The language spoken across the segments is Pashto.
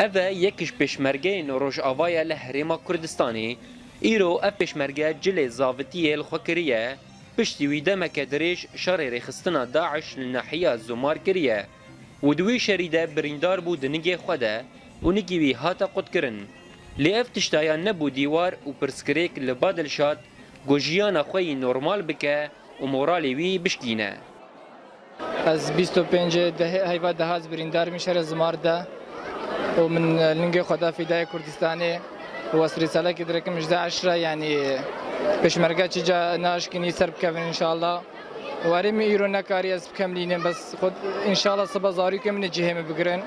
اوه یکیش پشمرگه نوروش آوایا لحریما کردستانی ایرو اف پشمرگه جل زاوتیه الخوکریه پشتی وی دمک دریش شر ریخستنا داعش لناحیه زمار کریه و دوی شریده بریندار بود نگه خوده و نگی وی هاتا قد کرن لی اف تشتایا نبو دیوار و پرسکریک لبادل شاد گوژیانا خوی نورمال بکه و مورالی وی بشکینه. از 25 هیوا دهاز بریندار میشه زمار ده و من لنگه خدا فدای کردستانی و سری ساله که درکم 18 یعنی پشمرگه چیجا ناشکنی سر بکن ان شاء الله واری می ایرو نکاری از بکملینم بس خود ان شاء الله صبح زاری که من جهه بگرن.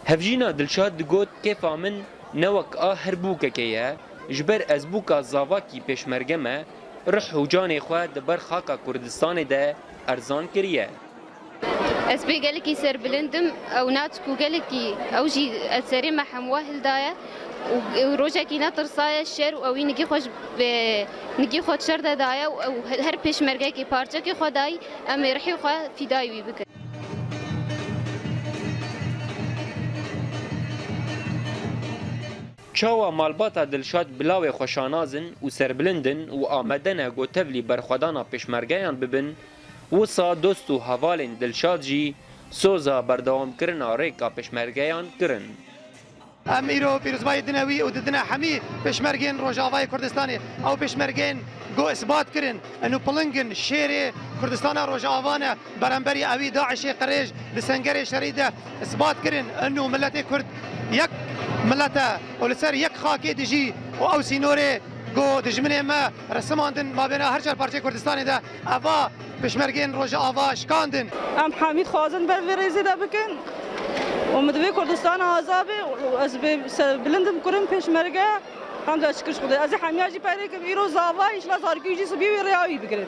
هفجینا دلشاد دگوت کیفا من نوک هر بوکه که جبر از بوکا زاواکی پشمرگه ما رح و جان خواه دبر خاکا کردستان ده ارزان کریه. اس بي قالك يسير بلندم او ناتكو قالك او جي السري مع حمواهل دايا وروجا كي ناطر صايا الشر او نجي خوش نجي خود شرده دايا او هر بيش مرقا كي بارجا كي خداي ام يرحي خو في دايوي بك چاوا مالباتا دلشاد بلاوی خوشانازن و سربلندن و آمدن گوتولی برخودانا پشمرگیان ببن وصا دوست و حوالین دلشاد جی سوزا بردوام کرنا ریکا پشمرگیان کرن. ام ایرو پیروزبای دنوی و ددنا حمی پشمرگین روجاوای کردستانی او پشمرگین گو اثبات کرن انو پلنگن شیر کردستان روجاوانا برانبری اوی داعش قریش لسنگر شریده اثبات کرن انو ملت کرد یک ملت و لسر یک خاکی دجی و او سینوره گو دجمنه ما رسماندن ما بین هر چهار پارچه کردستان ده اوا پشمرگین روجا آوا شکاندن. ام حمید خوازن بر ویریزی ده بکن و مدوی کردستان آزابه از بلندم کرم پشمرگه هم دا شکرش خوده از حمیاجی پیدا که ایرو زاوا ایشلا زارکیوجی سبی و ریاوی بگرد.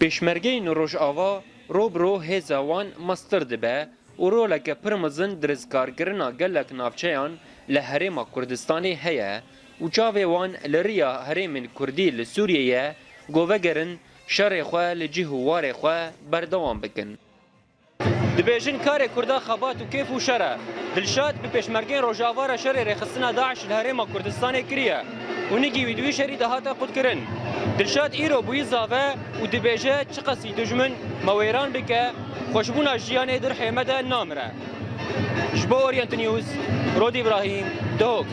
پشمرگین روش آوا روبرو هزاوان مستر دبه و رولک پرمزن درزکارگرنا گلک نافچهان لحرم کردستانی هیا و چاوی وان لریا حرم کردی لسوریه گووگرن شر خواه لجهوار خواه بردوام بکن. دبیجن کار کردا خبات و کیف و شره دلشاد به پشمرگین روجاوار شر رخصنا داعش لحرم کردستانی کریه و نگی ویدوی شری دهاتا خود کرن. دلشاد ایرو بوی زاوه و دبیجه چقسی دجمن مویران بکه خوشبونا جیانه در حیمده نامره. جبو اورینت نیوز رودی ابراهیم دوک.